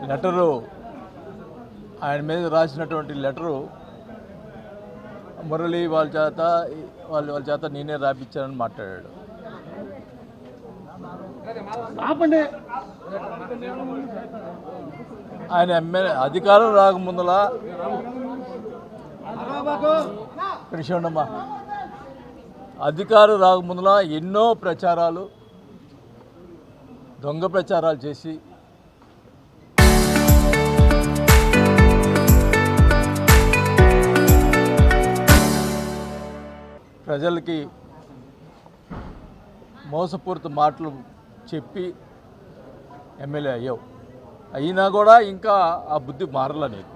Letter ఆయన మీద రాసినటువంటి లెటరు మురళి వాళ్ళ చేత నేనే రాపించానని మాట్లాడాడు. ఆయన ఎమ్మెల్యే అధికారం రాకముందలా కృష్ణమ్మా అధికారం రాకముందలా ఎన్నో ప్రచారాలు దొంగ ప్రచారాలు చేసి ప్రజలకి మోసపూరిత మాటలు చెప్పి ఎమ్మెల్యే అయ్యావు. అయినా కూడా ఇంకా ఆ బుద్ధి మారలా నీకు.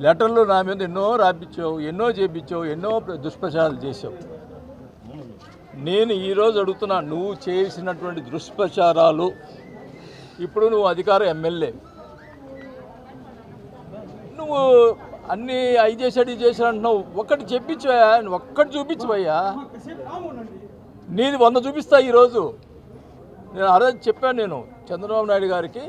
లెటర్లు నా మీద ఎన్నో రాపించావు, ఎన్నో చేపించావు, ఎన్నో దుష్ప్రచారాలు చేసావు. నేను ఈరోజు అడుగుతున్నా, నువ్వు చేసినటువంటి దుష్ప్రచారాలు ఇప్పుడు నువ్వు అధికార ఎమ్మెల్యే, నువ్వు అన్నీ అవి చేశాడు ఇది చేశాడు అంటున్నావు. ఒక్కటి చెప్పించవయ్యా, ఒక్కటి చూపించవయ్యా. నీది 100 చూపిస్తా. ఈరోజు నేను ఆ రోజు చెప్పాను, నేను చంద్రబాబు నాయుడు గారికి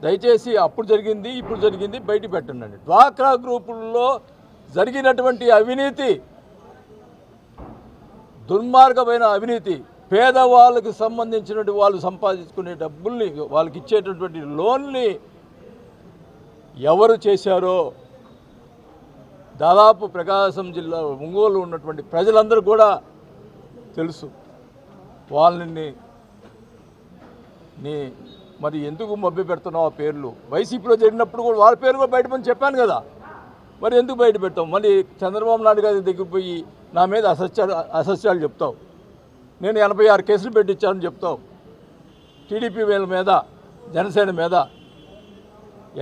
దయచేసి అప్పుడు జరిగింది ఇప్పుడు జరిగింది బయట పెట్టండి. డ్వాక్రా గ్రూపుల్లో జరిగినటువంటి అవినీతి, దుర్మార్గమైన అవినీతి, పేదవాళ్ళకి సంబంధించినటువంటి వాళ్ళు సంపాదించుకునే డబ్బుల్ని, వాళ్ళకి ఇచ్చేటటువంటి లోన్ని ఎవరు చేశారో దాదాపు ప్రకాశం జిల్లా ఒంగోలు ఉన్నటువంటి ప్రజలందరూ కూడా తెలుసు. వాళ్ళని మరి ఎందుకు మభ్య పెడుతున్నావు? ఆ పేర్లు వైసీపీలో జరిగినప్పుడు కూడా వాళ్ళ పేరు కూడా బయటపడి చెప్పాను కదా, మరి ఎందుకు బయట పెట్టావు? మళ్ళీ చంద్రబాబు నాయుడు గారి దగ్గర పోయి నా మీద అసత్యాలు చెప్తావు. నేను 86 కేసులు పెట్టించానని చెప్తావు. టీడీపీ వీళ్ళ మీద, జనసేన మీద.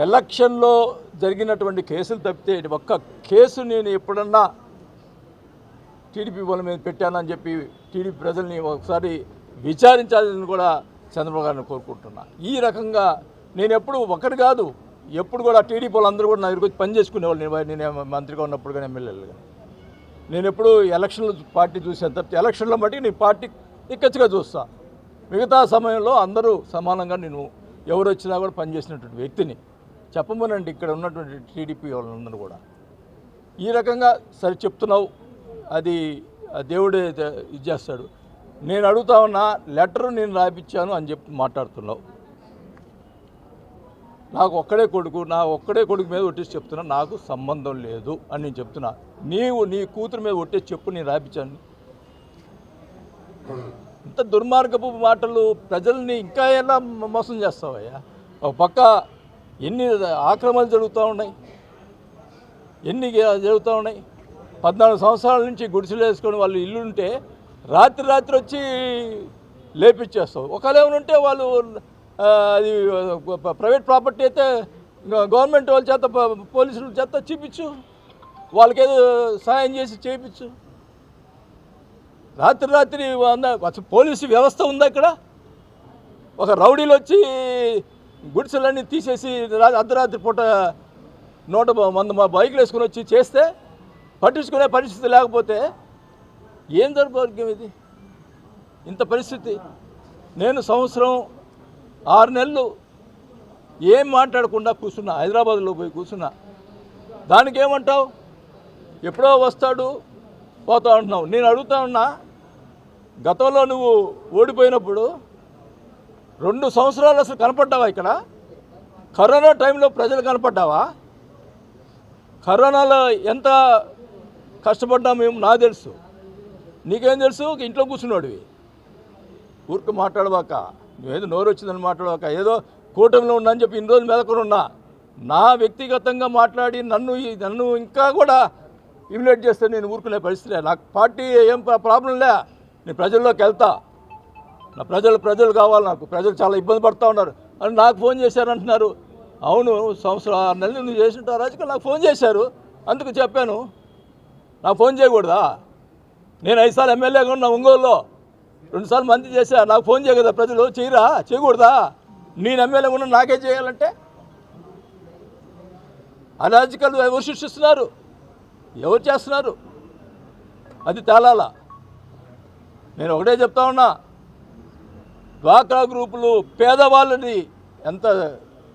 ఎలక్షన్లో జరిగినటువంటి కేసులు తప్పితే ఒక్క కేసు నేను ఎప్పుడన్నా టీడీపీ వాళ్ళ మీద పెట్టానని చెప్పి టీడీపీ ప్రజల్ని ఒకసారి విచారించాలని కూడా చంద్రబాబు గారిని కోరుకుంటున్నా. ఈ రకంగా నేను ఎప్పుడు ఒకటి కాదు, ఎప్పుడు కూడా టీడీపీ వాళ్ళందరూ కూడా నా దగ్గరికి వచ్చి పని చేసుకునేవాళ్ళు. నేను మంత్రిగా ఉన్నప్పుడు కానీ ఎమ్మెల్యేలుగా నేను ఎప్పుడు ఎలక్షన్లు పార్టీ చూసాను తప్పితే ఎలక్షన్లో బట్టి నేను పార్టీ నిక్కచ్చిగా చూస్తా. మిగతా సమయంలో అందరూ సమానంగా నేను ఎవరు వచ్చినా కూడా పనిచేసినటువంటి వ్యక్తిని చెప్పమనండి. ఇక్కడ ఉన్నటువంటి టీడీపీ వాళ్ళందరూ కూడా ఈ రకంగా సరే చెప్తున్నావు, అది దేవుడే ఇది చేస్తాడు. నేను అడుగుతా ఉన్నా, లెటరు నేను రాయించాను అని చెప్పి మాట్లాడుతున్నావు. నాకు ఒక్కడే కొడుకు మీద ఒట్టేసి చెప్తున్నా, నాకు సంబంధం లేదు అని నేను చెప్తున్నా. నీవు నీ కూతురు మీద ఒట్టేసి చెప్పు, నేను రాయించాను. ఇంత దుర్మార్గపు మాటలు ప్రజల్ని ఇంకా ఎలా మోసం చేస్తావయ్యా? ఒక పక్క ఎన్ని ఆక్రమణలు జరుగుతూ ఉన్నాయి, ఎన్ని జరుగుతూ ఉన్నాయి. 14 సంవత్సరాల నుంచి గుడిసెలు వేసుకొని వాళ్ళు ఇల్లు ఉంటే రాత్రి వచ్చి లేపించేస్తావు. ఒకవేళ ఏమైనా వాళ్ళు అది ప్రైవేట్ ప్రాపర్టీ అయితే గవర్నమెంట్ వాళ్ళ చేత, పోలీసుల చేత చూపించు, వాళ్ళకేదో సాయం చేసి చేయించు. రాత్రి అసలు పోలీసు వ్యవస్థ ఉందా ఇక్కడ? ఒక రౌడీలు వచ్చి గుడిసెలన్నీ తీసేసి అర్ధరాత్రి పూట 100 మంది బైకులు వేసుకుని వచ్చి చేస్తే పట్టించుకునే పరిస్థితి లేకపోతే ఏం దౌర్భాగ్యం ఇది? ఇంత పరిస్థితి. నేను సంవత్సరం 6 నెలలు ఏం మాట్లాడకుండా కూర్చున్నా, హైదరాబాద్లో పోయి కూర్చున్నా. దానికి ఏమంటావు? ఎప్పుడో వస్తాడు పోతా ఉంటున్నావు. నేను అడుగుతా ఉన్నా, గతంలో నువ్వు ఓడిపోయినప్పుడు 2 సంవత్సరాలు అసలు కనపడ్డావా ఇక్కడ? కరోనా టైంలో ప్రజలు కనపడ్డావా? కరోనాలో ఎంత కష్టపడ్డా మేము, నాకు తెలుసు. నీకేం తెలుసు? ఇంట్లో కూర్చున్నాడువి. ఊరికి మాట్లాడవాక, నువ్వేదో నోరు వచ్చిందని మాట్లాడవాక, ఏదో కూటమిలో ఉన్నా అని చెప్పి ఇన్ని రోజులు మెదకొని ఉన్నా. నా వ్యక్తిగతంగా మాట్లాడి నన్ను ఇంకా కూడా ఇమ్యులేట్ చేస్తే నేను ఊరుకునే పరిస్థితి. నాకు పార్టీ ఏం ప్రాబ్లం లే, నేను ప్రజల్లోకి వెళ్తా. నా ప్రజలు కావాలి నాకు. ప్రజలు చాలా ఇబ్బంది పడుతూ ఉన్నారు అని నాకు ఫోన్ చేశారంటున్నారు. అవును, సంవత్సరం 6 నెలలు నువ్వు చేసినట్టు రాజకీయాలు నాకు ఫోన్ చేశారు, అందుకు చెప్పాను. నాకు ఫోన్ చేయకూడదా? నేను 5 సార్లు ఎమ్మెల్యేగా ఉన్నా ఒంగోలులో, 2 సార్లు మంత్రి చేశా. నాకు ఫోన్ చేయగదా ప్రజలు? చేయకూడదా? నేను ఎమ్మెల్యేగా ఉన్నా నాకే చేయాలంటే అరాజకాలు ఎవరు సృష్టిస్తున్నారు? ఎవరు చేస్తున్నారు? అది తేలాల. నేను ఒకటే చెప్తా ఉన్నా, డ్వాక్రా గ్రూపులు పేదవాళ్ళని ఎంత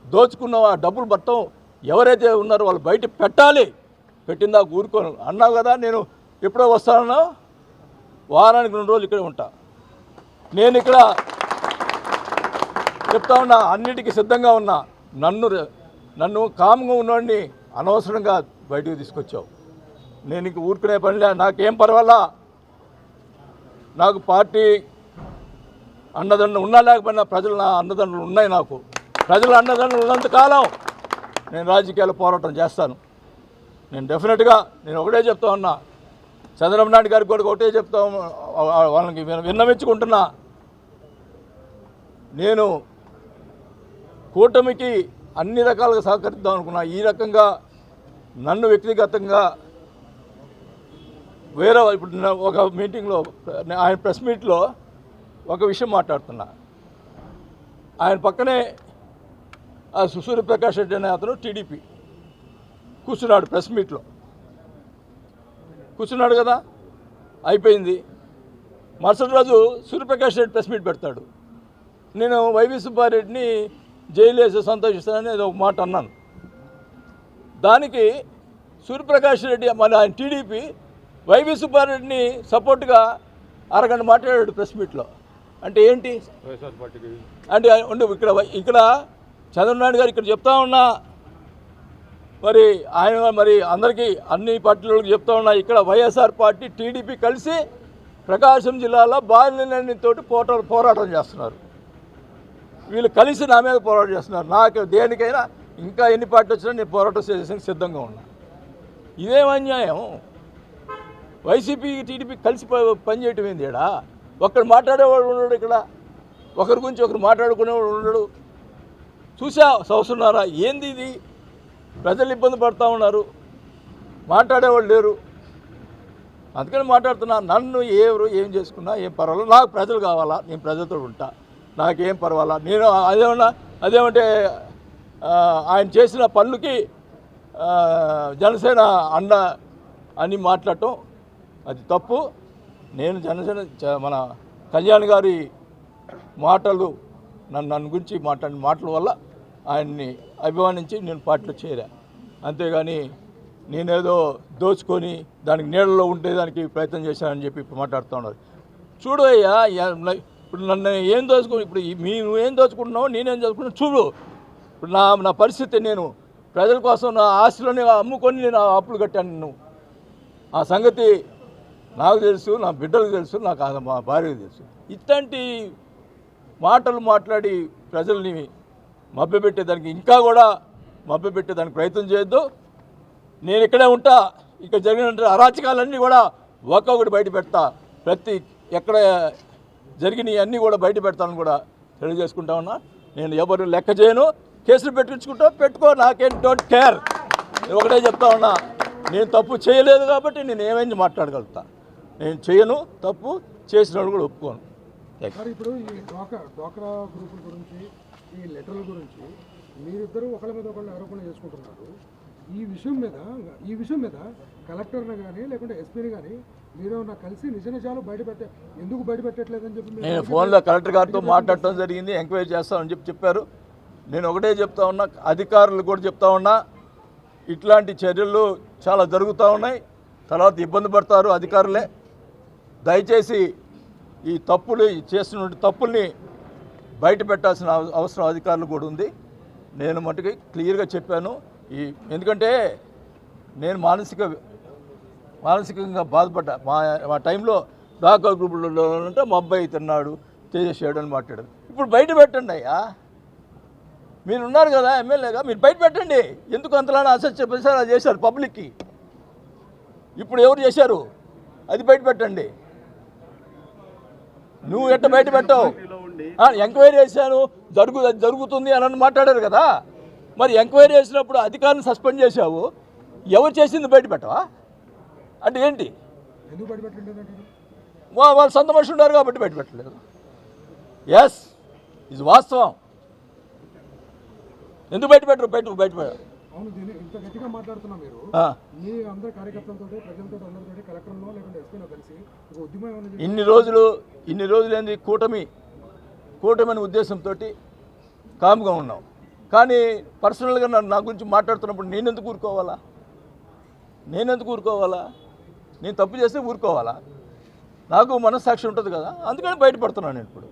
దోచుకున్నావో ఆ డబ్బులు మొత్తం ఎవరైతే ఉన్నారో వాళ్ళు బయట పెట్టాలి. పెట్టిందా ఊరుకోను అన్నావు కదా. నేను ఎప్పుడో వస్తానో వారానికి 2 రోజులు ఇక్కడే ఉంటా. నేను ఇక్కడ చెప్తా ఉన్నా, అన్నిటికీ సిద్ధంగా ఉన్నా. నన్ను కామ్గా ఉన్నవాడిని అనవసరంగా బయటకు తీసుకొచ్చావు. నేను ఇంక ఊరుకునే పనిలే, నాకేం పర్వాలా. నాకు పార్టీ అండదండలు ఉన్నా లేకపోయినా ప్రజలు నా అండదండలు ఉన్నాయి. నాకు ప్రజల అండదండలు ఉన్నంతకాలం నేను రాజకీయాలు పోరాటం చేస్తాను. నేను డెఫినెట్గా నేను ఒకటే చెప్తా ఉన్నా, చంద్రబాబు నాయుడు గారికి కూడా ఒకటే చెప్తా, వాళ్ళకి విన్నవించుకుంటున్నా. నేను కూటమికి అన్ని రకాలుగా సహకరిద్దాం అనుకున్నా. ఈ రకంగా నన్ను వ్యక్తిగతంగా వేరే ఇప్పుడు ఒక మీటింగ్లో ఆయన ప్రెస్ మీట్లో ఒక విషయం మాట్లాడుతున్నా. ఆయన పక్కనే ఆ సూర్యప్రకాష్ రెడ్డి అనే అతను టీడీపీ కూర్చున్నాడు. ప్రెస్ మీట్లో కూర్చున్నాడు కదా, అయిపోయింది. మరుసటి రోజు సూర్యప్రకాష్ రెడ్డి ప్రెస్ మీట్ పెడతాడు. నేను వైవి సుబ్బారెడ్డిని జైలు వేసి సంతోషిస్తానని ఏదో ఒక మాట అన్నాను. దానికి సూర్యప్రకాష్ రెడ్డి మన ఆయన టీడీపీ వైవి సుబ్బారెడ్డిని సపోర్ట్గా అరగంట మాట్లాడాడు ప్రెస్ మీట్లో. అంటే ఏంటి అంటే ఇక్కడ చంద్రబాబు నాయుడు గారు ఇక్కడ చెప్తా ఉన్నా, మరి ఆయన మరి అందరికీ అన్ని పార్టీలకు చెప్తా ఉన్నా, ఇక్కడ వైఎస్ఆర్ పార్టీ టీడీపీ కలిసి ప్రకాశం జిల్లాలో బాలినతోటి పోరాటం చేస్తున్నారు. వీళ్ళు కలిసి నా మీద పోరాటం చేస్తున్నారు. నాకు దేనికైనా ఇంకా ఎన్ని పార్టీలు వచ్చినా నేను పోరాటం చేసేందుకు సిద్ధంగా ఉన్నా. ఇదేం అన్యాయం? వైసీపీ టీడీపీ కలిసి పనిచేయటం ఏంది? ఇక్కడ ఒకరు మాట్లాడేవాడు ఉన్నాడు, ఇక్కడ ఒకరి గురించి ఒకరు మాట్లాడుకునేవాడు ఉన్నాడు. చూసా సంవత్సరంన్నర ఏంది ఇది? ప్రజలు ఇబ్బంది పడుతూ ఉన్నారు, మాట్లాడేవాళ్ళు లేరు. అందుకని మాట్లాడుతున్నా. నన్ను ఎవరు ఏం చేసుకున్నా ఏం పర్వాలేదు, నాకు ప్రజలు కావాలా, నేను ప్రజలతో ఉంటా, నాకేం పర్వాలా. నేను అదేమంటే ఆయన చేసిన పనులకి జనసేన అండ అని మాట్లాడటం అది తప్పు. నేను జనసేన మన కళ్యాణ్ గారి మాటలు నన్ను గురించి మాట్లాడిన మాటల వల్ల ఆయన్ని అభిమానించి నేను పార్టీలో చేరా. అంతేగాని నేనేదో దోచుకొని దానికి నీళ్ళలో ఉండేదానికి ప్రయత్నం చేశానని చెప్పి ఇప్పుడు మాట్లాడుతూ ఉన్నారు. చూడు అయ్యా, ఇప్పుడు నన్ను ఏం దోచుకుని ఇప్పుడు నువ్వేం దోచుకుంటున్నావు, నేనేం దోచుకుంటున్నా చూడు. ఇప్పుడు నా పరిస్థితి, నేను ప్రజల కోసం నా ఆస్తులని అమ్ముకొని నేను అప్పులు కట్టాను. నువ్వు ఆ సంగతి నాకు తెలుసు, నా బిడ్డలకు తెలుసు, నాకు మా భార్యకు తెలుసు. ఇట్లాంటి మాటలు మాట్లాడి ప్రజల్ని మభ్యపెట్టేదానికి ఇంకా కూడా మభ్యపెట్టేదానికి ప్రయత్నం చేయొద్దు. నేను ఇక్కడే ఉంటా. ఇక్కడ జరిగిన అరాచకాలన్నీ కూడా ఒక్కొక్కటి బయట పెడతా. ఎక్కడ జరిగినవి అన్నీ కూడా బయట పెడతాను కూడా తెలియజేసుకుంటా ఉన్నా. నేను ఎవరు లెక్క చేయను. కేసులు పెట్టుకో, నాకేం డోంట్ కేర్. ఒకటే చెప్తా ఉన్నా, నేను తప్పు చేయలేదు కాబట్టి నేను ఏమైంది మాట్లాడగలుగుతా. నేను చేయను, తప్పు చేసినప్పుడు కూడా ఒప్పుకోను. ఇప్పుడు ఈ డ్వాక్రా గ్రూపుల గురించి, ఈ లెటర్ల గురించి మీరిద్దరూ ఒకళ్ళ మీద ఒకళ్ళు ఆరోపణ చేసుకుంటున్నారు. ఈ విషయం మీద కలెక్టర్ని కానీ లేకుంటే ఎస్పీని కానీ మీరేమన్నా కలిసి నిజ నిజాలు ఎందుకు బయట పెట్టట్లేదని చెప్పి నేను ఫోన్లో కలెక్టర్ గారితో మాట్లాడటం జరిగింది. ఎంక్వైరీ చేస్తామని చెప్పారు. నేను ఒకటే చెప్తా ఉన్నా, అధికారులు కూడా చెప్తా ఉన్నా, ఇట్లాంటి చర్యలు చాలా జరుగుతూ ఉన్నాయి. తర్వాత ఇబ్బంది పడతారు అధికారులే. దయచేసి ఈ చేస్తున్న తప్పుల్ని బయట పెట్టాల్సిన అవసరం అధికారులు కూడా ఉంది. నేను మటుకు క్లియర్గా చెప్పాను. ఎందుకంటే నేను మానసికంగా బాధపడ్డా. మా టైంలో డాకా గ్రూపులలో ఉంటే మా అబ్బాయి తిన్నాడు, తేజేసాడు అని మాట్లాడారు. ఇప్పుడు బయట పెట్టండి అయ్యా, మీరు ఉన్నారు కదా ఎమ్మెల్యేగా, మీరు బయట పెట్టండి. ఎందుకు అంతలా అసత్య ప్రచారాలు చేశారు పబ్లిక్కి? ఇప్పుడు ఎవరు చేశారు అది బయట పెట్టండి. నువ్వు ఎట్ట బయట పెట్టావు? ఎంక్వైరీ చేశాను, జరుగుతుంది అని మాట్లాడారు కదా. మరి ఎంక్వైరీ చేసినప్పుడు అధికారులను సస్పెండ్ చేశావు, ఎవరు చేసింది బయట పెట్టవా అంటే ఏంటి? వాళ్ళు సొంత మనుషులు ఉన్నారు కాబట్టి బయట పెట్టలేదు. ఎస్, ఇది వాస్తవం. ఎందుకు బయట పెట్టరు? బయట పెట్టరు. ఇన్ని రోజులు ఏంది? కూటమి ఉద్దేశంతో కామ్గా ఉన్నాం. కానీ పర్సనల్గా నా గురించి మాట్లాడుతున్నప్పుడు నేనెందుకు ఊరుకోవాలా? నేను తప్పు చేస్తే ఊరుకోవాలా? నాకు మనస్సాక్షి ఉంటుంది కదా, అందుకని బయటపడుతున్నాను నేను ఇప్పుడు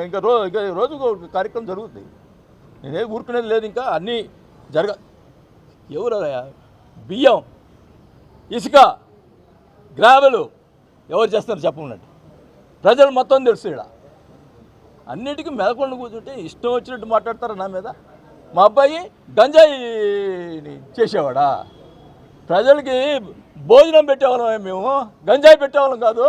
ఇంకా రోజుకు ఒక కార్యక్రమం జరుగుతుంది. నేనే ఊరుకునేది లేదు, ఇంకా అన్నీ ఎవరు బియ్యం, ఇసుక, గ్రావెలు ఎవరు చేస్తారు చెప్పమన్నట్టు ప్రజలు మొత్తం తెలుసు. ఇక్కడ అన్నిటికీ మెదకొండ కూర్చుంటే ఇష్టం వచ్చినట్టు మాట్లాడతారు నా మీద. మా అబ్బాయి గంజాయి చేసేవాడా? ప్రజలకి భోజనం పెట్టేవాళ్ళమే మేము, గంజాయి పెట్టేవాళ్ళం కాదు.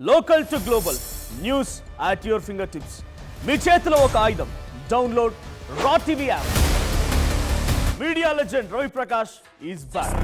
Local to global news at your fingertips. మీ చేతిలో ఒక ఆయుధం. Download Raw TV app. Media legend Ravi Prakash is back.